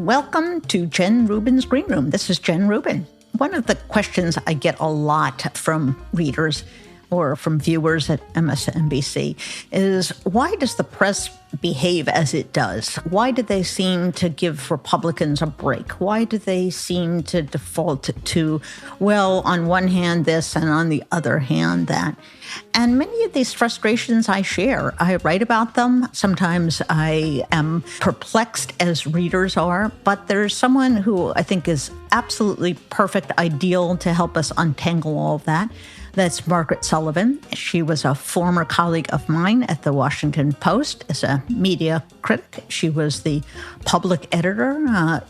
Welcome to Jen Rubin's Green Room. This is Jen Rubin. One of the questions I get a lot from readers or from viewers at MSNBC is, why does the press behave as it does? Why do they seem to give Republicans a break? Why do they seem to default to, well, on one hand this and on the other hand that? And many of these frustrations I share. I write about them. Sometimes I am perplexed, as readers are, but there's someone who I think is absolutely perfect, ideal to help us untangle all of that. That's Margaret Sullivan. She was a former colleague of mine at the Washington Post as a media critic. She was the public editor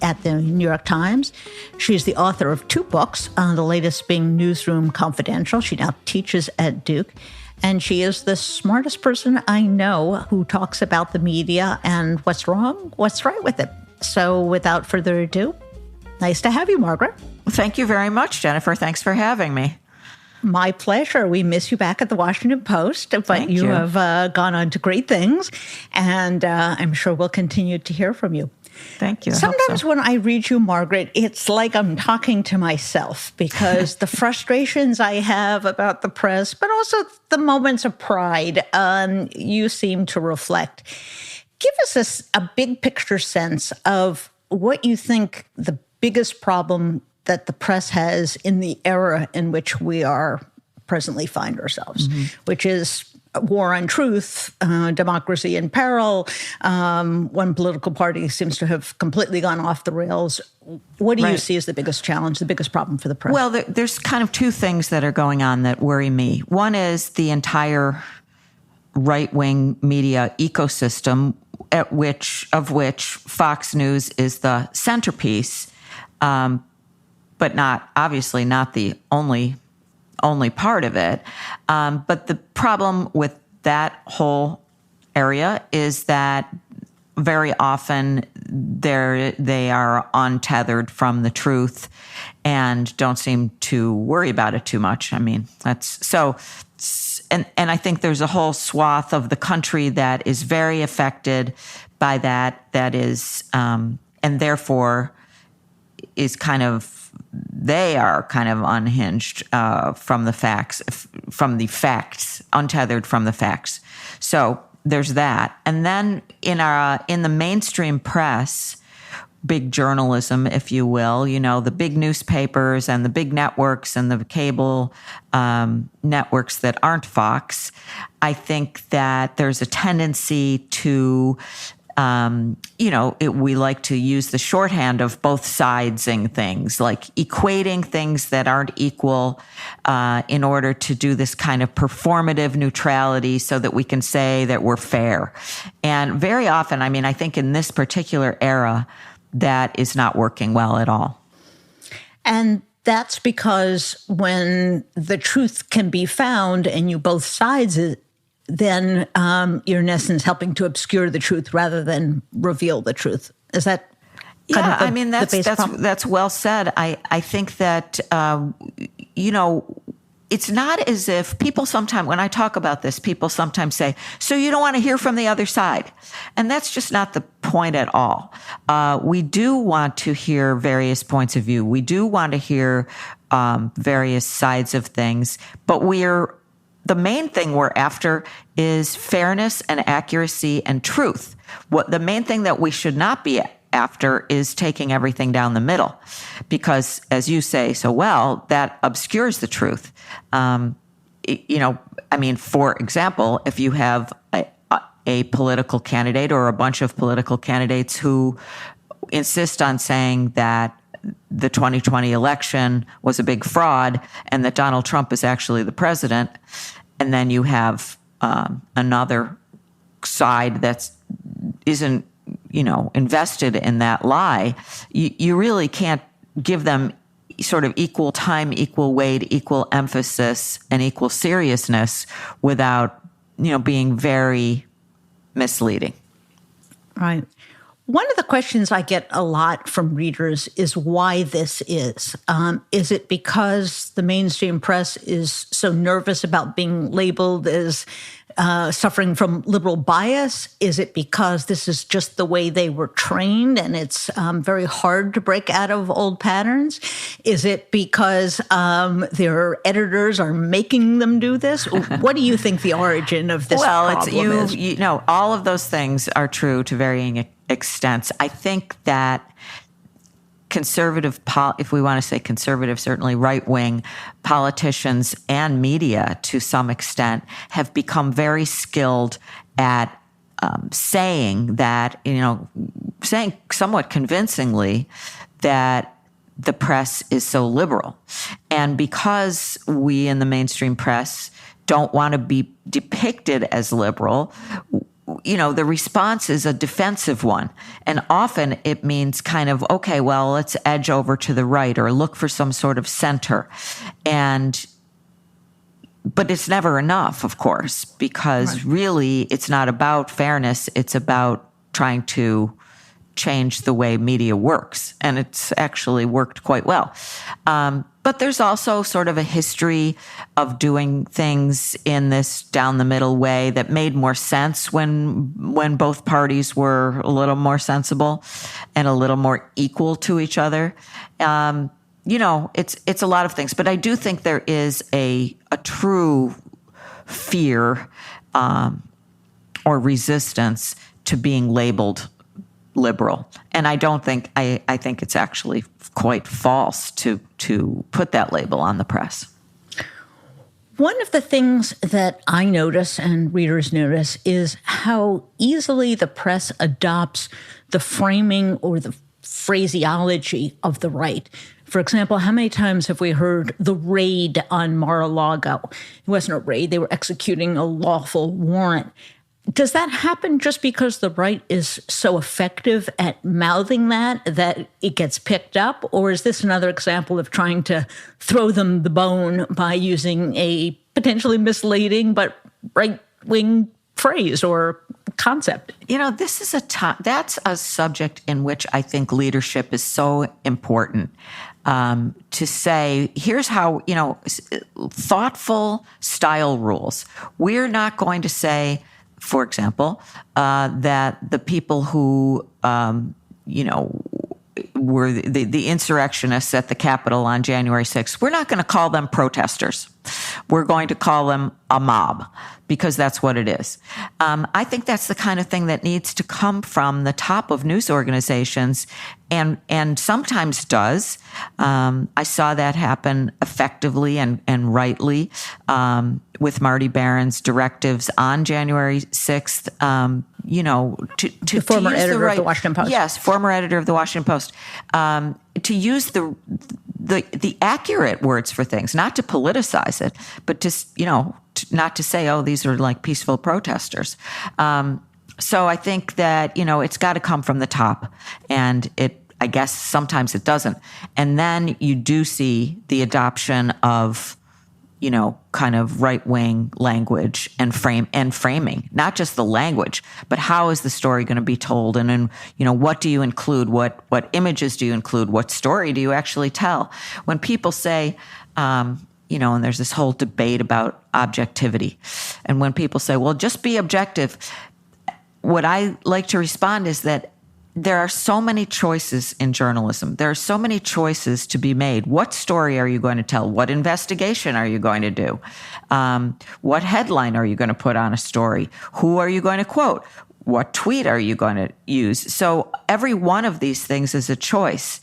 at the New York Times. She's the author of 2 books, the latest being Newsroom Confidential. She now teaches at Duke. And she is the smartest person I know who talks about the media and what's wrong, what's right with it. So without further ado, nice to have you, Margaret. Thank you very much, Jennifer. Thanks for having me. My pleasure. We miss you back at the Washington Post, but Thank you. have gone on to great things, and I'm sure we'll continue to hear from you. Thank you. Sometimes when I read you, Margaret, it's like I'm talking to myself because the frustrations I have about the press, but also the moments of pride, you seem to reflect. Give us a big picture sense of what you think the biggest problem that the press has in the era in which we are presently find ourselves, which is a war on truth, democracy in peril. One political party seems to have completely gone off the rails. What do you see as the biggest challenge, the biggest problem for the press? Well, there's kind of 2 things that are going on that worry me. One is the entire right-wing media ecosystem, of which Fox News is the centerpiece, but obviously not the only part of it. But the problem with that whole area is that very often they are untethered from the truth and don't seem to worry about it too much. I mean, that's so. And I think there's a whole swath of the country that is very affected by that. That is, and therefore is they are kind of unhinged from the facts, untethered from the facts. So there's that. And then in the mainstream press, big journalism, if you will, the big newspapers and the big networks and the cable networks that aren't Fox, I think that there's a tendency to we like to use the shorthand of both sidesing things, like equating things that aren't equal in order to do this kind of performative neutrality so that we can say that we're fair. And very often, I think in this particular era, that is not working well at all. And that's because when the truth can be found and you both sides it, then you're in essence helping to obscure the truth rather than reveal the truth. Is that kind of the that's well said. I think that it's not as if people sometimes, when I talk about this, people sometimes say, so you don't want to hear from the other side. And that's just not the point at all. We do want to hear various points of view. We do want to hear various sides of things, but the main thing we're after is fairness and accuracy and truth. The main thing that we should not be after is taking everything down the middle, because, as you say so well, that obscures the truth. For example, if you have a political candidate or a bunch of political candidates who insist on saying that the 2020 election was a big fraud and that Donald Trump is actually the president, and then you have another side that isn't, invested in that lie, you really can't give them sort of equal time, equal weight, equal emphasis, and equal seriousness without, being very misleading. Right. One of the questions I get a lot from readers is why this is. Is it because the mainstream press is so nervous about being labeled as suffering from liberal bias? Is it because this is just the way they were trained and it's very hard to break out of old patterns? Is it because their editors are making them do this? What do you think the origin of this problem is? You know, all of those things are true to varying extents. I think that conservative, if we want to say conservative, certainly right-wing politicians and media to some extent have become very skilled at saying that, saying somewhat convincingly that the press is so liberal. And because we in the mainstream press don't want to be depicted as liberal, the response is a defensive one. And often it means kind of, okay, well, let's edge over to the right or look for some sort of center. But it's never enough, of course, because really it's not about fairness. It's about trying to change the way media works. And it's actually worked quite well. But there's also sort of a history of doing things in this down the middle way that made more sense when both parties were a little more sensible and a little more equal to each other. It's a lot of things, but I do think there is a true fear or resistance to being labeled liberal. And I don't think, I think it's actually quite false to put that label on the press. One of the things that I notice and readers notice is how easily the press adopts the framing or the phraseology of the right. For example, how many times have we heard the raid on Mar-a-Lago? It wasn't a raid. They were executing a lawful warrant. Does that happen just because the right is so effective at mouthing that it gets picked up? Or is this another example of trying to throw them the bone by using a potentially misleading but right-wing phrase or concept? This is that's a subject in which I think leadership is so important. To say, here's how, thoughtful style rules. We're not going to say, for example, that the people who, were the insurrectionists at the Capitol on January 6th, we're not going to call them protesters. We're going to call them a mob because that's what it is. I think that's the kind of thing that needs to come from the top of news organizations and sometimes does. I saw that happen effectively and rightly with Marty Barron's directives on January 6th, the former editor of the Washington Post. Yes, former editor of the Washington Post. To use the accurate words for things, not to politicize it, but just, not to say, oh, these are like peaceful protesters. So I think that, it's got to come from the top, and I guess sometimes it doesn't. And then you do see the adoption of, kind of right-wing language and framing, not just the language, but how is the story going to be told? And then, what do you include? What images do you include? What story do you actually tell? When people say, and there's this whole debate about objectivity. And when people say, well, just be objective, what I like to respond is that there are so many choices in journalism. There are so many choices to be made. What story are you going to tell? What investigation are you going to do? What headline are you going to put on a story? Who are you going to quote? What tweet are you going to use? So every one of these things is a choice,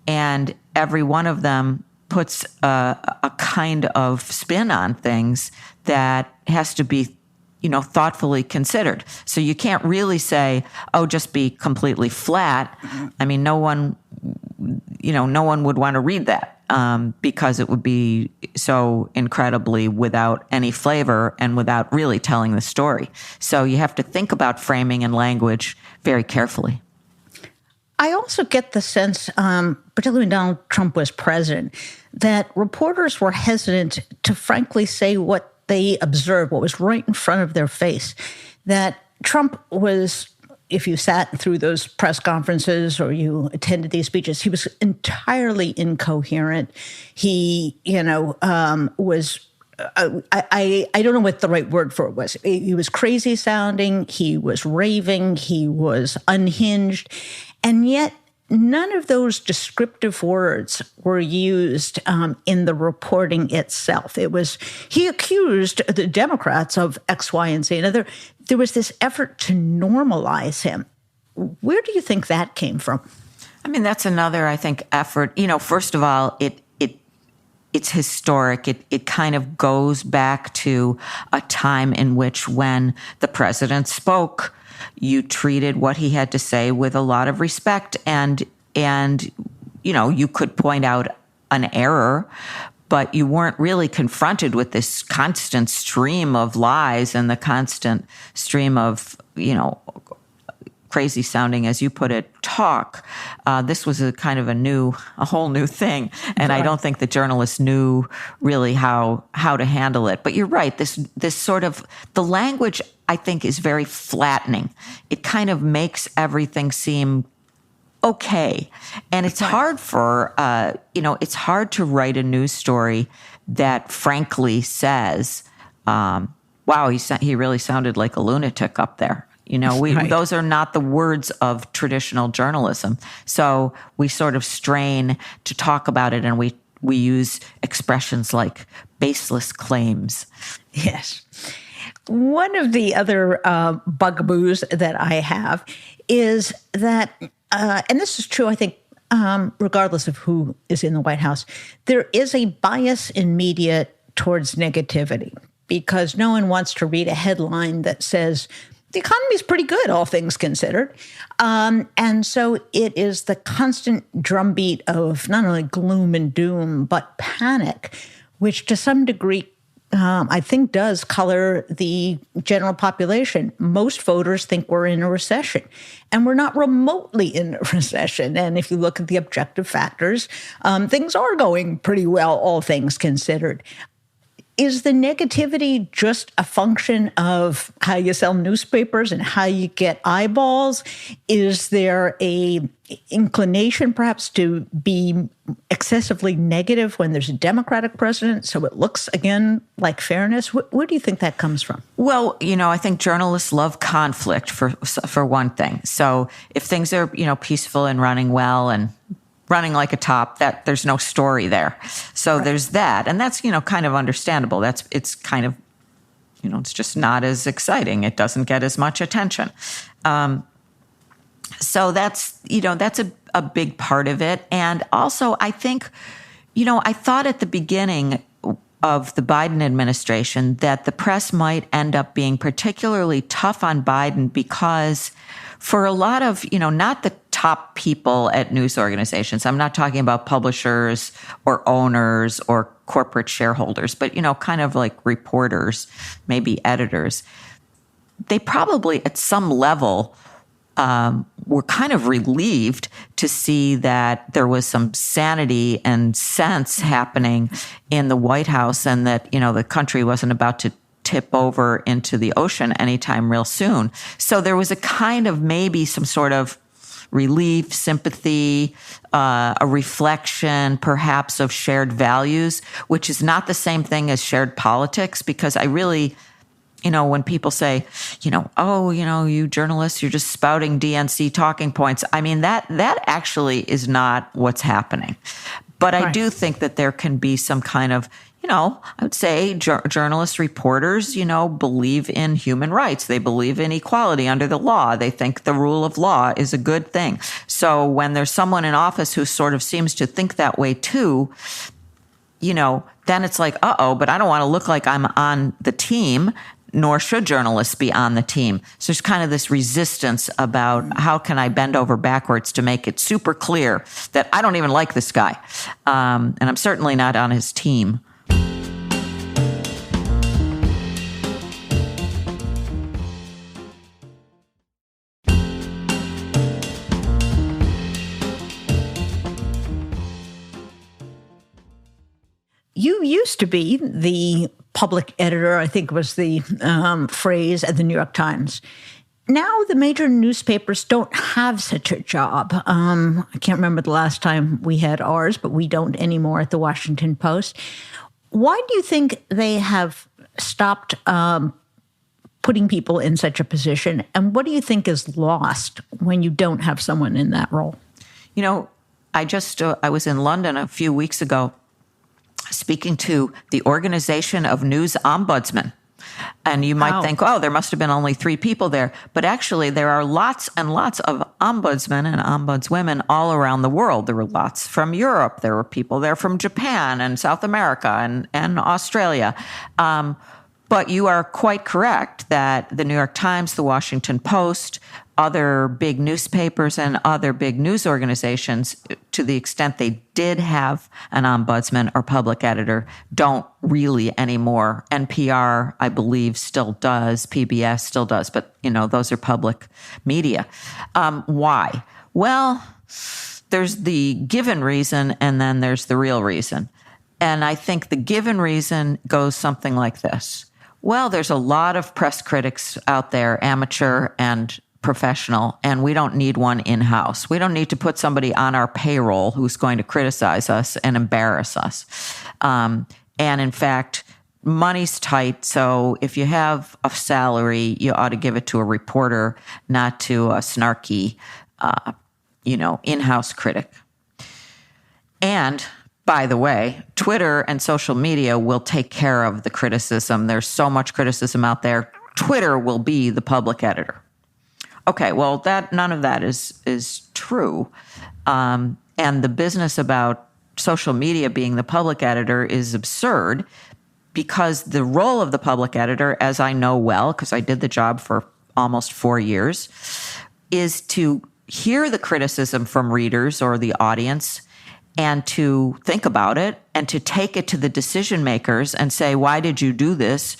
and every one of them puts a kind of spin on things that has to be thoughtfully considered. So you can't really say, oh, just be completely flat. I mean, no one would want to read that because it would be so incredibly without any flavor and without really telling the story. So you have to think about framing and language very carefully. I also get the sense, particularly when Donald Trump was president, that reporters were hesitant to frankly say what they observed, what was right in front of their face, that Trump was if you sat through those press conferences or you attended these speeches, he was entirely incoherent. He, was, I don't know what the right word for it was. He was crazy sounding. He was raving. He was unhinged. And yet, none of those descriptive words were used in the reporting itself. He accused the Democrats of X, Y, and Z. And there was this effort to normalize him. Where do you think that came from? I mean, that's another, I think, effort. First of all, it's historic. It kind of goes back to a time in which when the president spoke, you treated what he had to say with a lot of respect, and you could point out an error, but you weren't really confronted with this constant stream of lies and the constant stream of, crazy sounding, as you put it, talk. This was a kind of a whole new thing. And I don't think the journalists knew really how to handle it. But you're right. This sort of, the language, I think, is very flattening. It kind of makes everything seem okay. And it's hard it's hard to write a news story that frankly says, wow, he really sounded like a lunatic up there. Those are not the words of traditional journalism. So we sort of strain to talk about it, and we use expressions like baseless claims. Yes. One of the other bugaboos that I have is that, and this is true, I think, regardless of who is in the White House, there is a bias in media towards negativity because no one wants to read a headline that says, the economy is pretty good, all things considered. And so it is the constant drumbeat of not only gloom and doom, but panic, which to some degree, I think does color the general population. Most voters think we're in a recession, and we're not remotely in a recession. And if you look at the objective factors, things are going pretty well, all things considered. Is the negativity just a function of how you sell newspapers and how you get eyeballs? Is there a inclination perhaps to be excessively negative when there's a Democratic president, so it looks, again, like fairness? Where do you think that comes from? Well, I think journalists love conflict for one thing. So if things are, peaceful and running well and running like a top, that there's no story there. So there's that. And that's, kind of understandable. It's kind of, it's just not as exciting. It doesn't get as much attention. So that's a big part of it. And also I think, I thought at the beginning of the Biden administration that the press might end up being particularly tough on Biden because for a lot of, not the top people at news organizations, I'm not talking about publishers or owners or corporate shareholders, but, kind of like reporters, maybe editors, they probably at some level were kind of relieved to see that there was some sanity and sense happening in the White House and that, the country wasn't about to tip over into the ocean anytime real soon. So there was a kind of maybe some sort of relief, sympathy, a reflection perhaps of shared values, which is not the same thing as shared politics, because I really, when people say, you journalists, you're just spouting DNC talking points. I mean, that actually is not what's happening. But I do think that there can be some kind of, I would say journalists, reporters, believe in human rights. They believe in equality under the law. They think the rule of law is a good thing. So when there's someone in office who sort of seems to think that way too, then it's like, but I don't want to look like I'm on the team, nor should journalists be on the team. So there's kind of this resistance about how can I bend over backwards to make it super clear that I don't even like this guy. And I'm certainly not on his team. You used to be the public editor, I think was the phrase, at the New York Times. Now the major newspapers don't have such a job. I can't remember the last time we had ours, but we don't anymore at the Washington Post. Why do you think they have stopped putting people in such a position? And what do you think is lost when you don't have someone in that role? You know, I was in London a few weeks ago speaking to the Organization of News Ombudsmen. And you might think, oh, there must have been only 3 people there. But actually, there are lots and lots of ombudsmen and ombudswomen all around the world. There were lots from Europe. There were people there from Japan and South America and Australia. But you are quite correct that the New York Times, the Washington Post, other big newspapers and other big news organizations, to the extent they did have an ombudsman or public editor, don't really anymore. NPR, I believe, still does. PBS still does. But, those are public media. Why? Well, there's the given reason and then there's the real reason. And I think the given reason goes something like this. Well, there's a lot of press critics out there, amateur and professional, and we don't need one in-house. We don't need to put somebody on our payroll who's going to criticize us and embarrass us. And in fact, money's tight, so if you have a salary, you ought to give it to a reporter, not to a snarky, in-house critic. And by the way, Twitter and social media will take care of the criticism. There's so much criticism out there. Twitter will be the public editor. Okay, well, none of that is true. And the business about social media being the public editor is absurd because the role of the public editor, as I know well, because I did the job for almost 4 years, is to hear the criticism from readers or the audience and to think about it and to take it to the decision makers and say, why did you do this?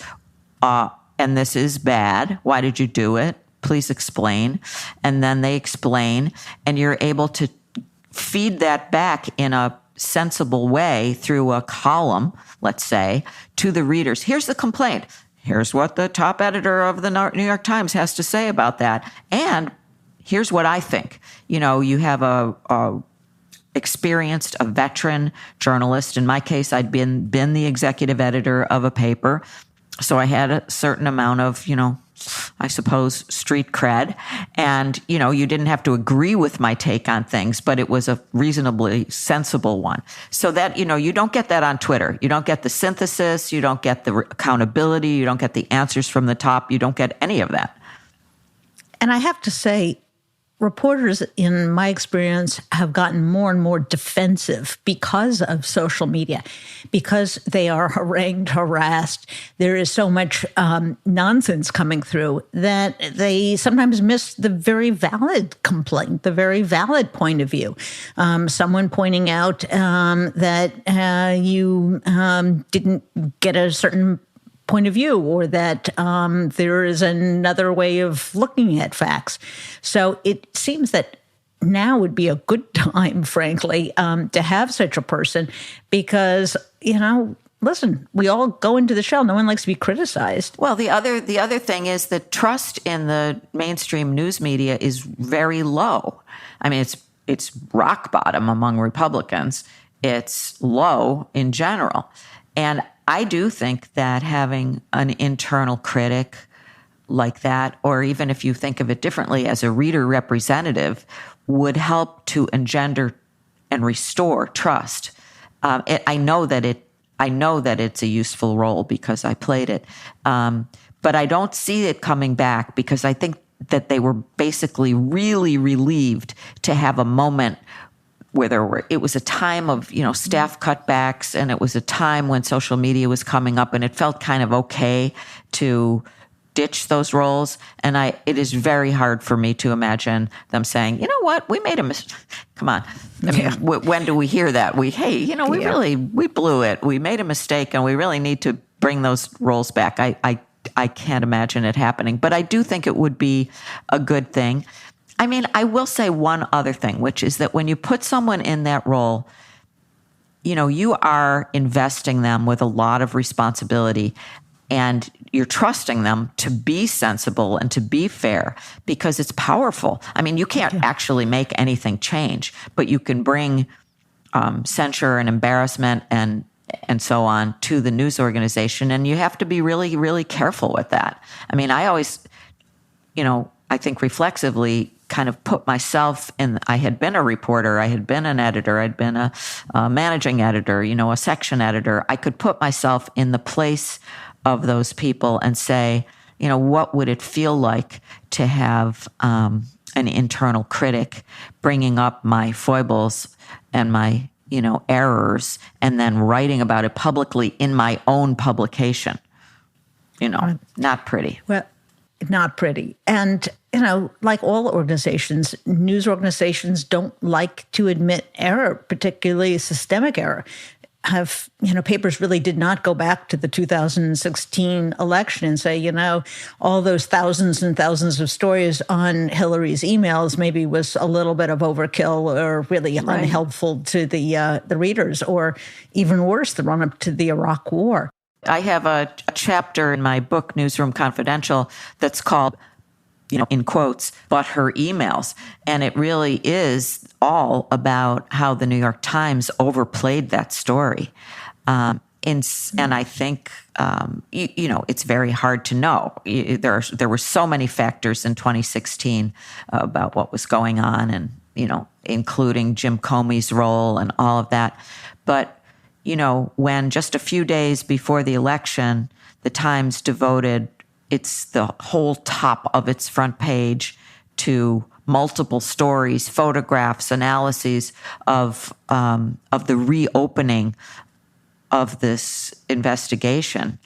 And this is bad. Why did you do it? Please explain. And then they explain, and you're able to feed that back in a sensible way through a column, let's say, to the readers. Here's the complaint. Here's what the top editor of the New York Times has to say about that. And here's what I think. You have a experienced, a veteran journalist. In my case, I'd been the executive editor of a paper. So I had a certain amount of, I suppose, street cred. And, you didn't have to agree with my take on things, but it was a reasonably sensible one. So that, you don't get that on Twitter. You don't get the synthesis. You don't get the accountability. You don't get the answers from the top. You don't get any of that. And I have to say, reporters, in my experience, have gotten more and more defensive because of social media, because they are harangued, harassed. There is so much nonsense coming through that they sometimes miss the very valid complaint, the very valid point of view. Someone pointing out that you didn't get a certain point of view, or that there is another way of looking at facts. So it seems that now would be a good time, frankly, to have such a person because, listen, we all go into the shell. No one likes to be criticized. Well, the other thing is that trust in the mainstream news media is very low. I mean, it's rock bottom among Republicans. It's low in general. And I do think that having an internal critic like that, or even if you think of it differently as a reader representative, would help to engender and restore trust. I know that it's a useful role because I played it, but I don't see it coming back because I think that they were basically really relieved to have a moment where it was a time of, staff cutbacks, and it was a time when social media was coming up, and it felt kind of okay to ditch those roles. And it is very hard for me to imagine them saying, you know what, we made a mistake. Come on. I mean, when do we hear that? We blew it. We made a mistake, and we really need to bring those roles back. I can't imagine it happening, but I do think it would be a good thing. I mean, I will say one other thing, which is that when you put someone in that role, you are investing them with a lot of responsibility, and you're trusting them to be sensible and to be fair because it's powerful. I mean, you can't actually make anything change, but you can bring censure and embarrassment and so on to the news organization. And you have to be really, really careful with that. I mean, I always, I think reflexively kind of put myself in, I had been a reporter, I had been an editor, I'd been a managing editor, a section editor. I could put myself in the place of those people and say, what would it feel like to have an internal critic bringing up my foibles and my, errors and then writing about it publicly in my own publication? Not pretty. Well, not pretty. And, like all organizations, news organizations don't like to admit error, particularly systemic error. Papers really did not go back to the 2016 election and say, all those thousands and thousands of stories on Hillary's emails maybe was a little bit of overkill or really unhelpful to the readers, or even worse, the run-up to the Iraq War. I have a chapter in my book, Newsroom Confidential, that's called, in quotes, "But Her Emails." And it really is all about how the New York Times overplayed that story. And I think, it's very hard to know. There were so many factors in 2016 about what was going on and, including Jim Comey's role and all of that. But when just a few days before the election, the Times devoted the whole top of its front page to multiple stories, photographs, analyses of the reopening of this investigation,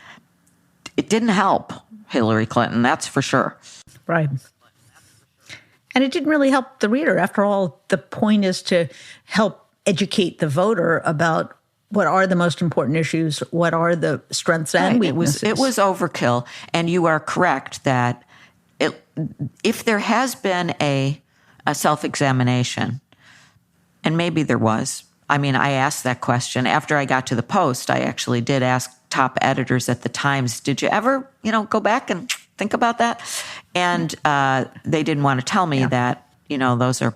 it didn't help Hillary Clinton, that's for sure. Right. And it didn't really help the reader. After all, the point is to help educate the voter about what are the most important issues, what are the strengths and weaknesses. It was overkill, and you are correct that if there has been a self-examination, and maybe there was, I asked that question. After I got to the Post, I actually did ask top editors at the Times, did you ever, go back and think about that? And they didn't want to tell me that, those are,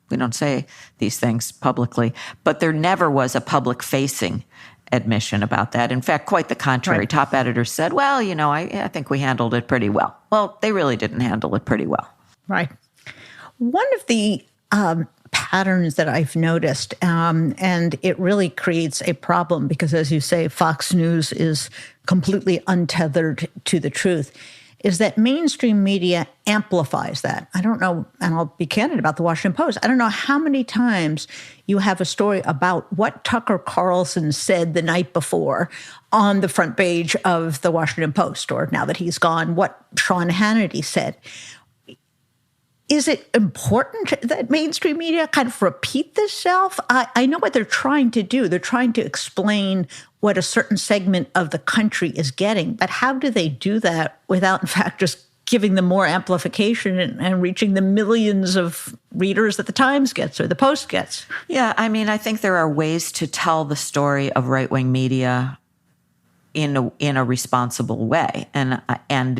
we don't say these things publicly, but there never was a public-facing admission about that. In fact, quite the contrary. Right. Top editors said, well, I think we handled it pretty well. Well, they really didn't handle it pretty well. Right. One of the patterns that I've noticed, and it really creates a problem because, as you say, Fox News is completely untethered to the truth, is that mainstream media amplifies that. I don't know, and I'll be candid about the Washington Post. I don't know how many times you have a story about what Tucker Carlson said the night before on the front page of the Washington Post, or now that he's gone, what Sean Hannity said. Is it important that mainstream media kind of repeat themselves? I know what they're trying to do. They're trying to explain what a certain segment of the country is getting. But how do they do that without, in fact, just giving them more amplification and reaching the millions of readers that the Times gets or the Post gets? Yeah, I think there are ways to tell the story of right-wing media in a responsible way. And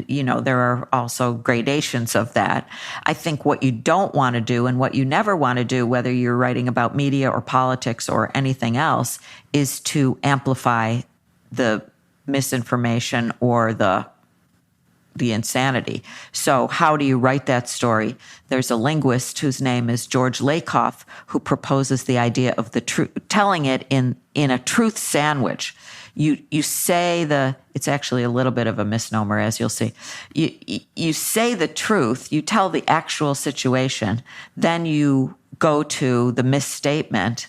there are also gradations of that. I think what you don't want to do and what you never want to do, whether you're writing about media or politics or anything else, is to amplify the misinformation or the insanity. So how do you write that story? There's a linguist whose name is George Lakoff who proposes the idea of the telling it in a truth sandwich. You say it's actually a little bit of a misnomer, as you'll see. You say the truth, you tell the actual situation, then you go to the misstatement,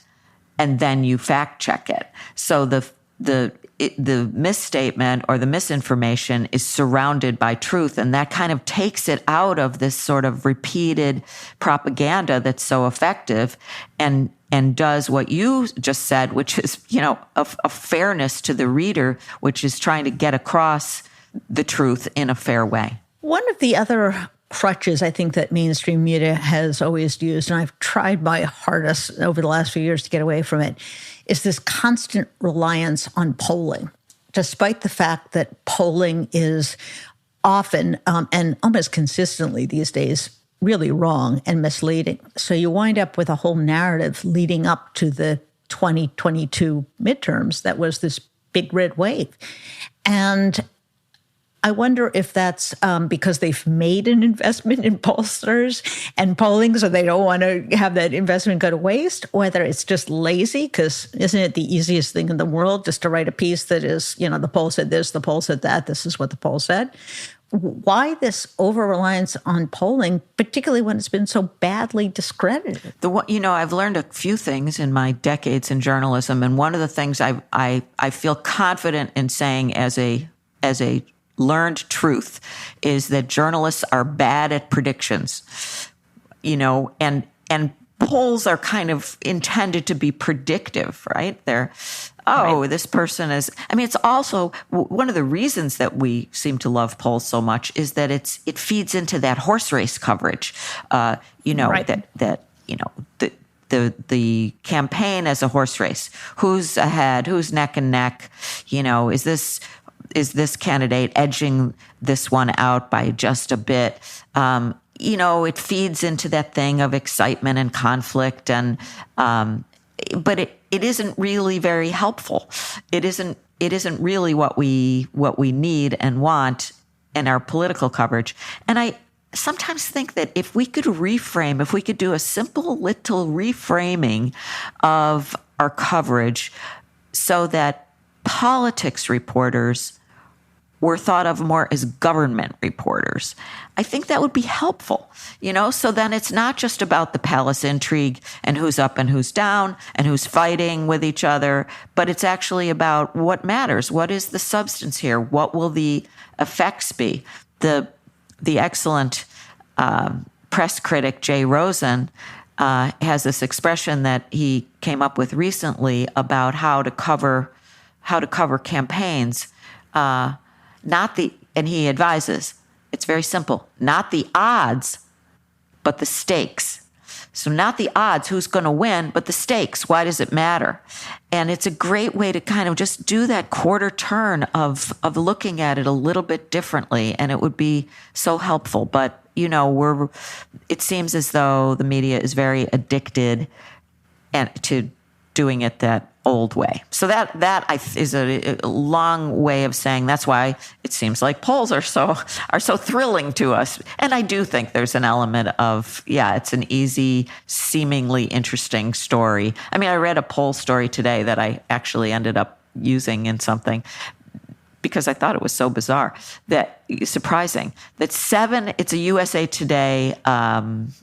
and then you fact check it. So the misstatement or the misinformation is surrounded by truth, and that kind of takes it out of this sort of repeated propaganda that's so effective and does what you just said, which is, a fairness to the reader, which is trying to get across the truth in a fair way. One of the other crutches I think that mainstream media has always used, and I've tried my hardest over the last few years to get away from it, is this constant reliance on polling. despite the fact that polling is often and almost consistently these days really wrong and misleading. So you wind up with a whole narrative leading up to the 2022 midterms that was this big red wave. And I wonder if that's because they've made an investment in pollsters and polling, so they don't want to have that investment go to waste, whether it's just lazy, because isn't it the easiest thing in the world just to write a piece that is, the poll said this, the poll said that, this is what the poll said? Why this over-reliance on polling, particularly when it's been so badly discredited? I've learned a few things in my decades in journalism, and one of the things I feel confident in saying as a learned truth is that journalists are bad at predictions, and polls are kind of intended to be predictive, right? This person is, it's also one of the reasons that we seem to love polls so much is that it feeds into that horse race coverage, right. The campaign as a horse race, who's ahead, who's neck and neck, is this candidate edging this one out by just a bit? It feeds into that thing of excitement and conflict, and but it isn't really very helpful. It isn't really what we need and want in our political coverage. And I sometimes think that if we could do a simple little reframing of our coverage so that politics reporters were thought of more as government reporters, I think that would be helpful, so then it's not just about the palace intrigue and who's up and who's down and who's fighting with each other, but it's actually about what matters. What is the substance here? What will the effects be? The excellent press critic Jay Rosen has this expression that he came up with recently about how to cover campaigns. And he advises, it's very simple, not the odds, but the stakes. So not the odds, who's going to win, but the stakes. Why does it matter? And it's a great way to kind of just do that quarter turn of looking at it a little bit differently. And it would be so helpful. But, it seems as though the media is very addicted to doing it that old way. So that is a long way of saying that's why it seems like polls are so thrilling to us. And I do think there's an element of, it's an easy, seemingly interesting story. I read a poll story today that I actually ended up using in something because I thought it was so bizarre, surprising, that it's a USA Today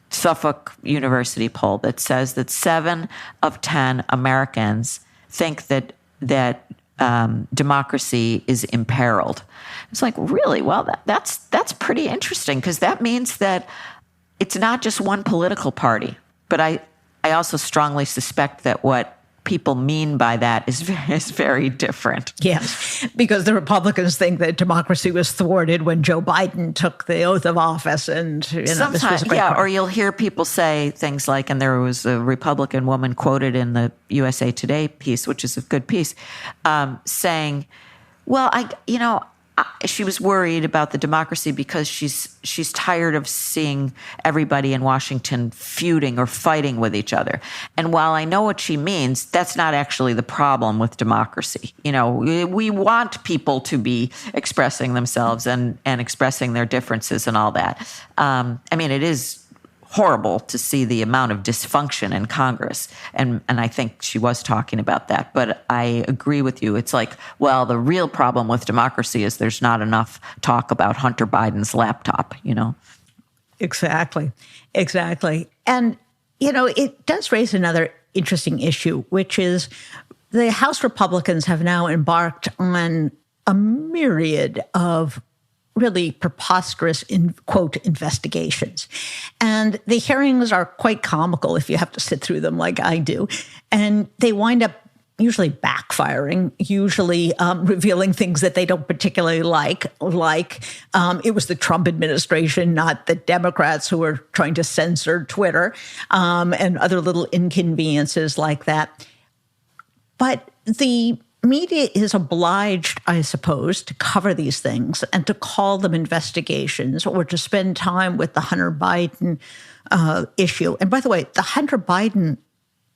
Suffolk University poll that says that 7 of 10 Americans think that democracy is imperiled. It's like, really? Well, that's pretty interesting, because that means that it's not just one political party. But I also strongly suspect that what people mean by that is very different. Yes, because the Republicans think that democracy was thwarted when Joe Biden took the oath of office, and this was a great part. Or you'll hear people say things like, and there was a Republican woman quoted in the USA Today piece, which is a good piece, saying, "Well, she was worried about the democracy because she's tired of seeing everybody in Washington feuding or fighting with each other. And while I know what she means, that's not actually the problem with democracy. We want people to be expressing themselves and expressing their differences and all that. It is horrible to see the amount of dysfunction in Congress. And I think she was talking about that. But I agree with you. It's like, well, the real problem with democracy is there's not enough talk about Hunter Biden's laptop, Exactly. And, it does raise another interesting issue, which is the House Republicans have now embarked on a myriad of really preposterous, quote, investigations. And the hearings are quite comical if you have to sit through them like I do. And they wind up usually backfiring, usually revealing things that they don't particularly like it was the Trump administration, not the Democrats, who were trying to censor Twitter, and other little inconveniences like that. But the media is obliged, I suppose, to cover these things and to call them investigations or to spend time with the Hunter Biden issue. And by the way, the Hunter Biden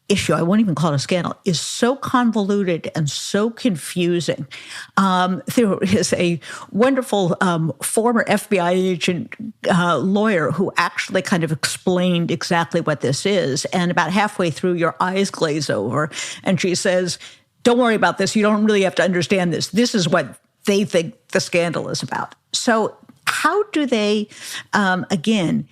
issue, I won't even call it a scandal, is so convoluted and so confusing. There is a wonderful former FBI agent lawyer who actually kind of explained exactly what this is. And about halfway through, your eyes glaze over. And she says, don't worry about this. You don't really have to understand this. This is what they think the scandal is about. So how do they, again,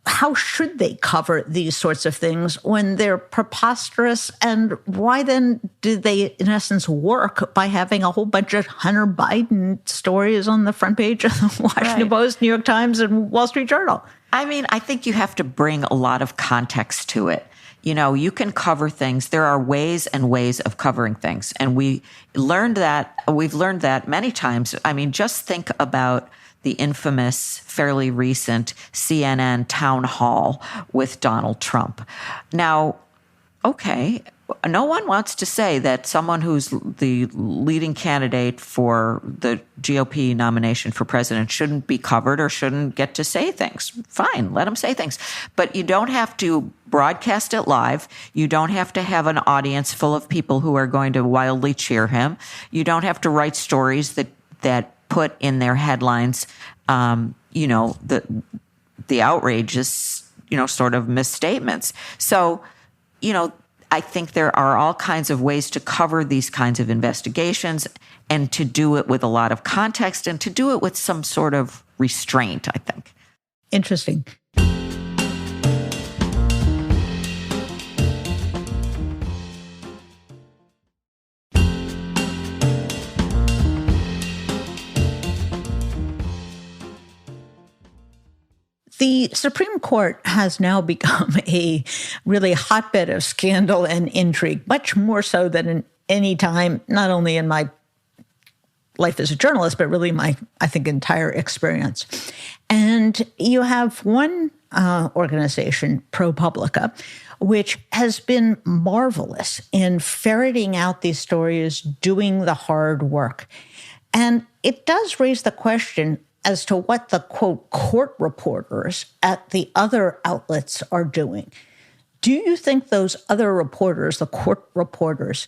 how should they cover these sorts of things when they're preposterous? And why then do they, in essence, work by having a whole bunch of Hunter Biden stories on the front page of the Washington Post, New York Times, and Wall Street Journal? I mean, I think you have to bring a lot of context to it. You know, you can cover things. There are ways and ways of covering things. And we've learned that many times. I mean, just think about the infamous, fairly recent CNN town hall with Donald Trump. Now, okay, no one wants to say that someone who's the leading candidate for the GOP nomination for president shouldn't be covered or shouldn't get to say things. Fine, let them say things. But you don't have to broadcast it live. You don't have to have an audience full of people who are going to wildly cheer him. You don't have to write stories that put in their headlines, the outrageous, sort of misstatements. So, I think there are all kinds of ways to cover these kinds of investigations and to do it with a lot of context and to do it with some sort of restraint, I think. Interesting. The Supreme Court has now become a really hotbed of scandal and intrigue, much more so than in any time, not only in my life as a journalist, but really my, I think, entire experience. And you have one organization, ProPublica, which has been marvelous in ferreting out these stories, doing the hard work. And it does raise the question as to what the, quote, court reporters at the other outlets are doing. Do you think those other reporters, the court reporters,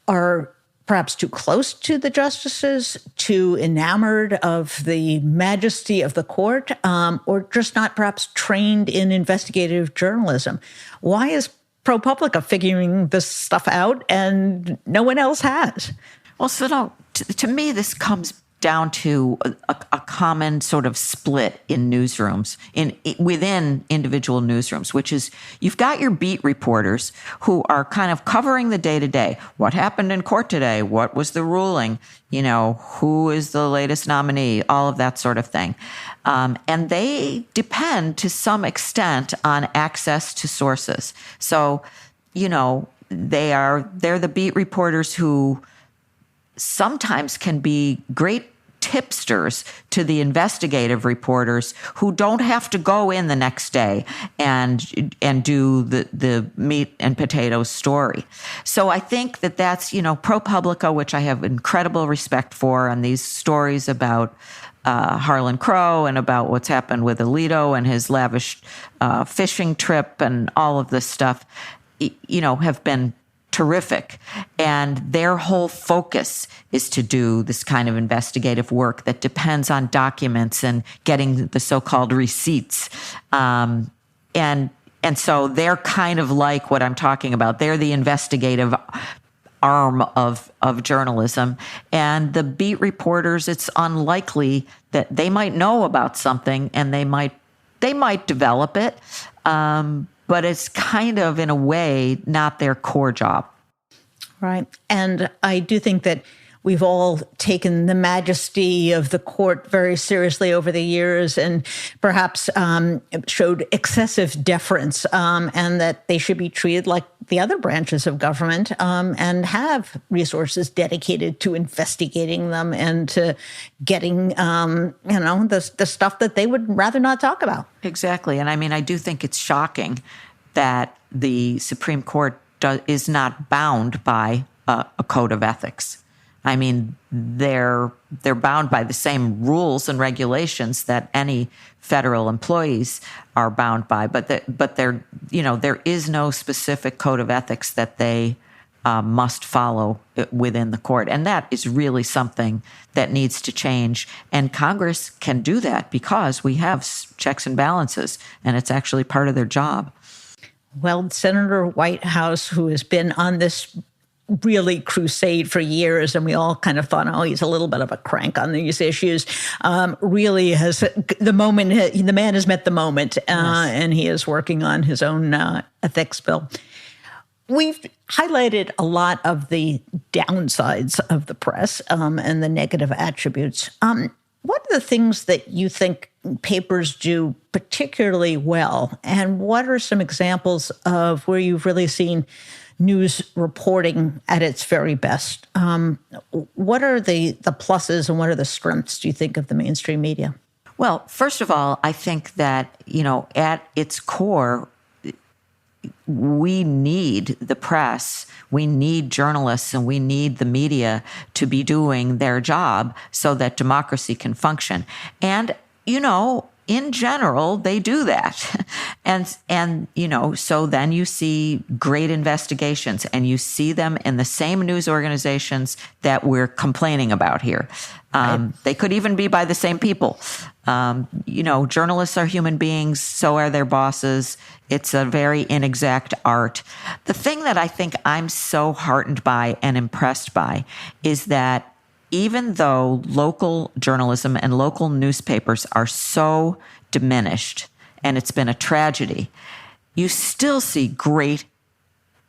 are perhaps too close to the justices, too enamored of the majesty of the court, or just not perhaps trained in investigative journalism? Why is ProPublica figuring this stuff out and no one else has? Well, so to me, this comes down to a common sort of split in newsrooms, within individual newsrooms, which is you've got your beat reporters who are kind of covering the day-to-day. What happened in court today? What was the ruling? Who is the latest nominee? All of that sort of thing. And they depend to some extent on access to sources. So, they're the beat reporters who sometimes can be great tipsters to the investigative reporters who don't have to go in the next day and do the meat and potatoes story. So I think that's, ProPublica, which I have incredible respect for, and these stories about Harlan Crow and about what's happened with Alito and his lavish fishing trip and all of this stuff, have been terrific. And their whole focus is to do this kind of investigative work that depends on documents and getting the so-called receipts. And so they're kind of like what I'm talking about. They're the investigative arm of journalism. And the beat reporters, it's unlikely that they might know about something and they might develop it. But it's kind of, in a way, not their core job. Right. And I do think that we've all taken the majesty of the court very seriously over the years and perhaps showed excessive deference and that they should be treated like the other branches of government and have resources dedicated to investigating them and to getting, the stuff that they would rather not talk about. Exactly. And I do think it's shocking that the Supreme Court is not bound by a code of ethics. I mean, they're bound by the same rules and regulations that any federal employees are bound by, but there is no specific code of ethics that they must follow within the court, and that is really something that needs to change. And Congress can do that because we have checks and balances, and it's actually part of their job. Well, Senator Whitehouse, who has been on this really crusade for years, and we all kind of thought, oh, he's a little bit of a crank on these issues, really has the man has met the moment, yes. And he is working on his own ethics bill. We've highlighted a lot of the downsides of the press and the negative attributes. What are the things that you think papers do particularly well? And what are some examples of where you've really seen news reporting at its very best? What are the pluses and what are the strengths, do you think, of the mainstream media? Well, first of all, I think that, at its core, we need the press, we need journalists, and we need the media to be doing their job so that democracy can function. And, in general, they do that. And so then you see great investigations, and you see them in the same news organizations that we're complaining about here. Right. They could even be by the same people. Journalists are human beings, so are their bosses. It's a very inexact art. The thing that I think I'm so heartened by and impressed by is that even though local journalism and local newspapers are so diminished, and it's been a tragedy, you still see great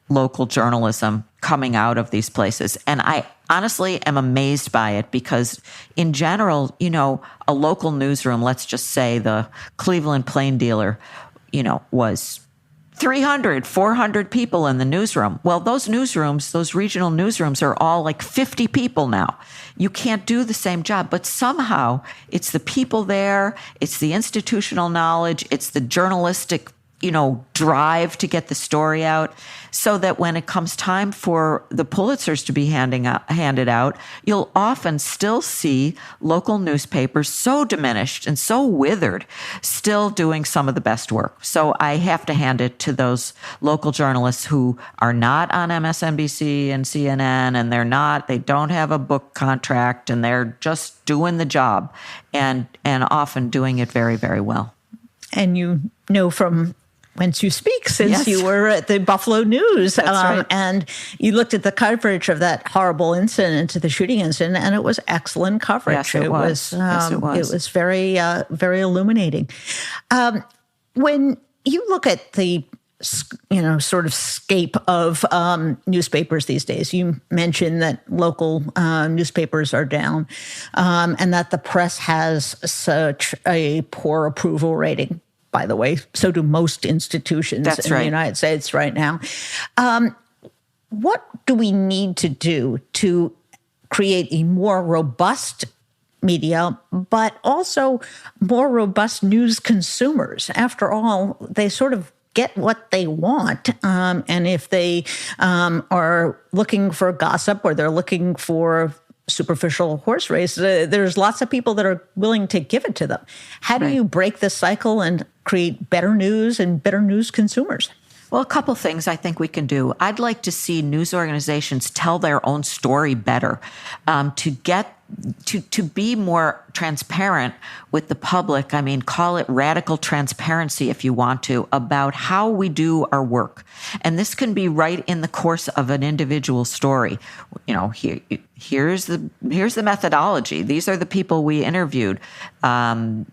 local journalism coming out of these places. And I honestly am amazed by it because in general, a local newsroom, let's just say the Cleveland Plain Dealer, was 300, 400 people in the newsroom. Well, those newsrooms, those regional newsrooms are all like 50 people now. You can't do the same job, but somehow it's the people there, it's the institutional knowledge, it's the journalistic drive to get the story out, so that when it comes time for the Pulitzers to be handed out, you'll often still see local newspapers so diminished and so withered, still doing some of the best work. So I have to hand it to those local journalists who are not on MSNBC and CNN, and they don't have a book contract, and they're just doing the job and often doing it very, very well. And from whence you speak, since yes. you were at the Buffalo News. That's right. And you looked at the coverage of that horrible incident, the shooting incident, and it was excellent coverage. Yes, it was. It was very, very illuminating. When you look at the sort of scape of newspapers these days, you mentioned that local newspapers are down, and that the press has such a poor approval rating. By the way, so do most institutions That's in right. the United States right now. What do we need to do to create a more robust media, but also more robust news consumers? After all, they sort of get what they want. And if they are looking for gossip or they're looking for superficial horse race, there's lots of people that are willing to give it to them. How do you break this cycle and create better news and better news consumers? Well, a couple things I think we can do. I'd like to see news organizations tell their own story better, to be more transparent with the public. I mean, call it radical transparency if you want to, about how we do our work. And this can be right in the course of an individual story. Here's the methodology. These are the people we interviewed. I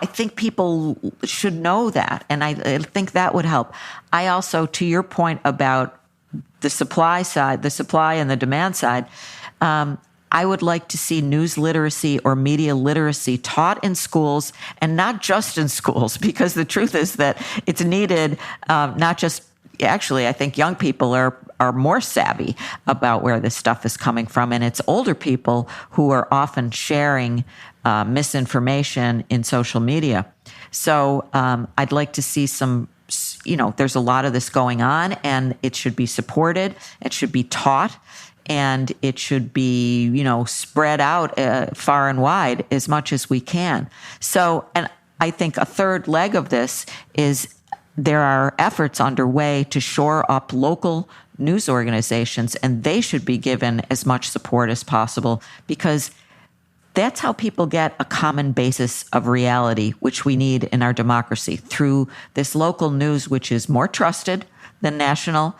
think people should know that, and I think that would help. I also, to your point about the supply side, the supply and the demand side, I would like to see news literacy or media literacy taught in schools, and not just in schools, because the truth is that it's needed, not just, actually, I think young people are more savvy about where this stuff is coming from, and it's older people who are often sharing misinformation in social media. So I'd like to see some, there's a lot of this going on, and it should be supported, it should be taught. and it should be, spread out far and wide as much as we can. So, and I think a third leg of this is there are efforts underway to shore up local news organizations, and they should be given as much support as possible, because that's how people get a common basis of reality, which we need in our democracy, through this local news, which is more trusted than national,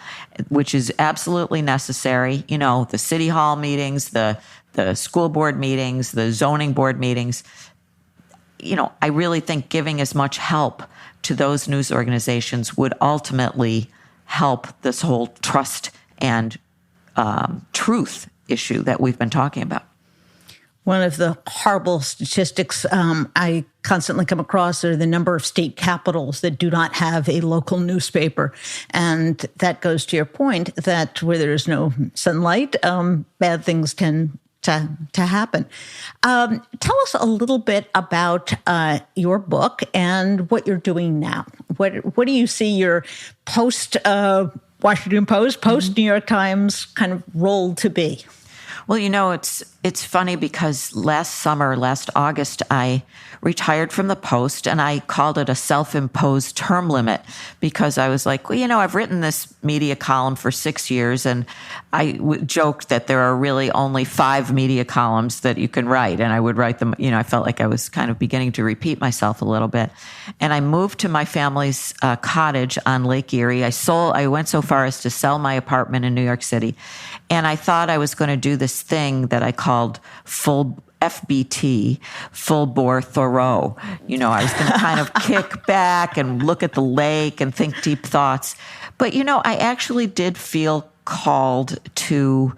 which is absolutely necessary. The city hall meetings, the school board meetings, the zoning board meetings. I really think giving as much help to those news organizations would ultimately help this whole trust and truth issue that we've been talking about. One of the horrible statistics I constantly come across are the number of state capitals that do not have a local newspaper. And that goes to your point that where there's no sunlight, bad things tend to happen. Tell us a little bit about your book and what you're doing now. What do you see your post Washington Post, post New York Times kind of role to be? Well, it's funny because last August, I retired from the Post, and I called it a self-imposed term limit because I was like, well, I've written this media column for 6 years, and I joked that there are really only 5 media columns that you can write, and I would write them. I felt like I was kind of beginning to repeat myself a little bit. And I moved to my family's cottage on Lake Erie. I went so far as to sell my apartment in New York City, and I thought I was going to do this thing that I called full FBT, full bore Thoreau. I was going to kind of kick back and look at the lake and think deep thoughts. But, I actually did feel called to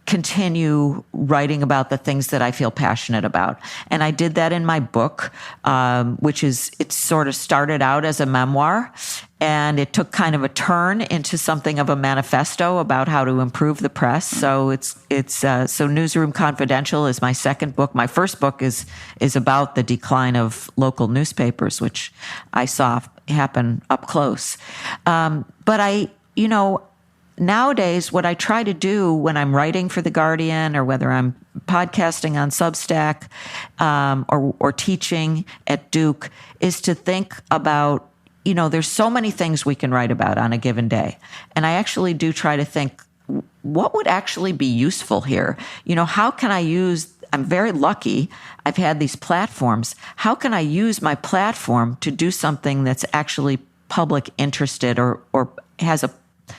continue writing about the things that I feel passionate about. And I did that in my book, it sort of started out as a memoir, and it took kind of a turn into something of a manifesto about how to improve the press. So so Newsroom Confidential is my second book. My first book is about the decline of local newspapers, which I saw happen up close. But nowadays, what I try to do when I'm writing for The Guardian, or whether I'm podcasting on Substack, or teaching at Duke, is to think about, there's so many things we can write about on a given day. And I actually do try to think, what would actually be useful here? How can I I'm very lucky. I've had these platforms. How can I use my platform to do something that's actually public interested or has a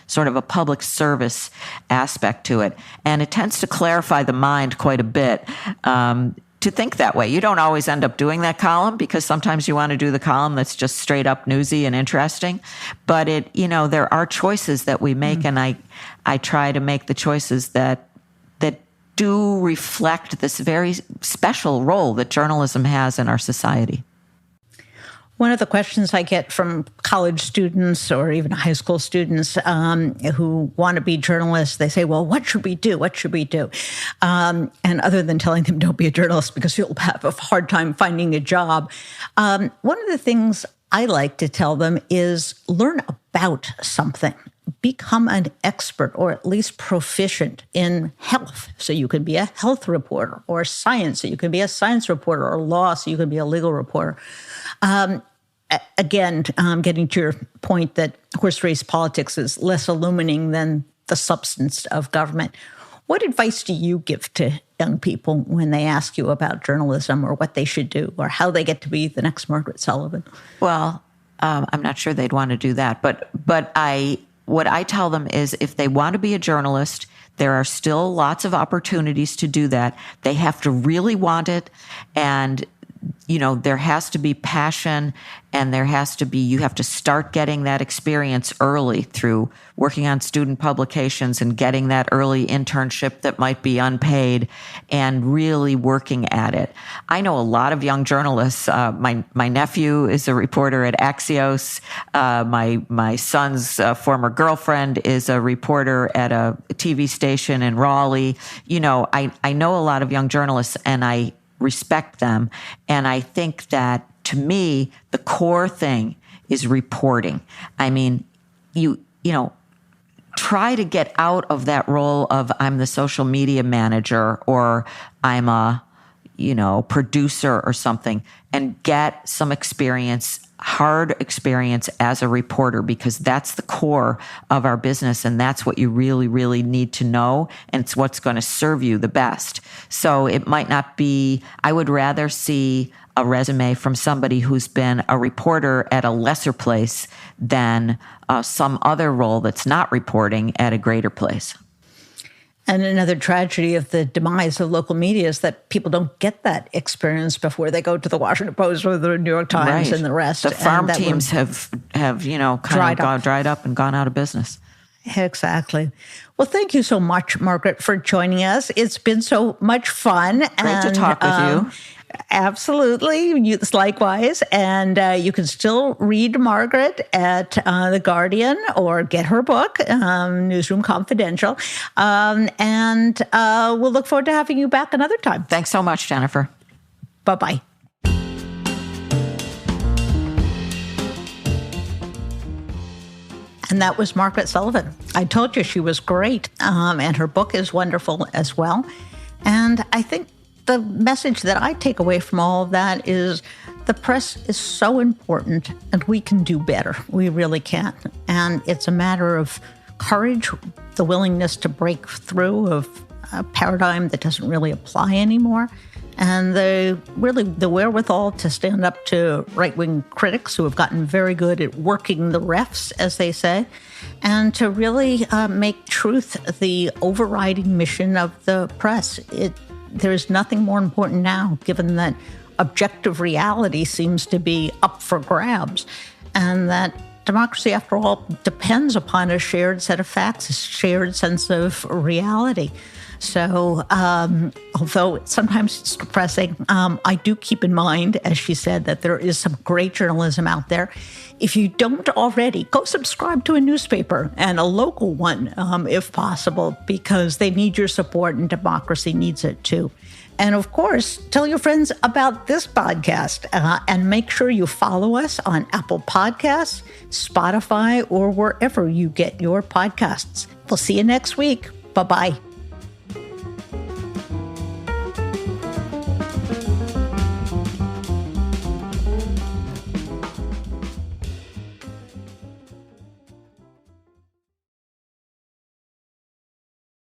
sort of a public service aspect to it? And it tends to clarify the mind quite a bit to think that way. You don't always end up doing that column, because sometimes you want to do the column that's just straight up newsy and interesting. But there are choices that we make, and I try to make the choices that do reflect this very special role that journalism has in our society. One of the questions I get from college students or even high school students who want to be journalists, they say, well, what should we do? What should we do? And other than telling them don't be a journalist because you'll have a hard time finding a job, one of the things I like to tell them is learn about something. Become an expert, or at least proficient in health. So you can be a health reporter, or science, so you can be a science reporter, or law, so you can be a legal reporter. Again, getting to your point that horse race politics is less illuminating than the substance of government. What advice do you give to young people when they ask you about journalism, or what they should do, or how they get to be the next Margaret Sullivan? Well, I'm not sure they'd want to do that, but what I tell them is, if they want to be a journalist, there are still lots of opportunities to do that. They have to really want it, and there has to be passion, and you have to start getting that experience early through working on student publications and getting that early internship that might be unpaid and really working at it. I know a lot of young journalists. My nephew is a reporter at Axios. My son's former girlfriend is a reporter at a TV station in Raleigh. I know a lot of young journalists, and I respect them. And I think that, to me, the core thing is reporting. I mean, try to get out of that role of I'm the social media manager or I'm a, producer or something, and get some experience, hard experience as a reporter, because that's the core of our business. And that's what you really, really need to know. And it's what's going to serve you the best. So it might not be, I would rather see a resume from somebody who's been a reporter at a lesser place than some other role that's not reporting at a greater place. And another tragedy of the demise of local media is that people don't get that experience before they go to the Washington Post or the New York Times and the rest. The farm teams have dried up and gone out of business. Exactly. Well, thank you so much, Margaret, for joining us. It's been so much fun. Great to talk with you. Absolutely. Likewise. And you can still read Margaret at The Guardian or get her book, Newsroom Confidential. And we'll look forward to having you back another time. Thanks so much, Jennifer. Bye-bye. And that was Margaret Sullivan. I told you she was great, and her book is wonderful as well. And I think the message that I take away from all of that is the press is so important, and we can do better. We really can. And it's a matter of courage, the willingness to break through of a paradigm that doesn't really apply anymore, and the wherewithal to stand up to right-wing critics who have gotten very good at working the refs, as they say, and to really make truth the overriding mission of the press. There's nothing more important now, given that objective reality seems to be up for grabs, and that democracy, after all, depends upon a shared set of facts, a shared sense of reality. So although sometimes it's depressing, I do keep in mind, as she said, that there is some great journalism out there. If you don't already, go subscribe to a newspaper, and a local one, if possible, because they need your support and democracy needs it too. And of course, tell your friends about this podcast, and make sure you follow us on Apple Podcasts, Spotify, or wherever you get your podcasts. We'll see you next week. Bye-bye.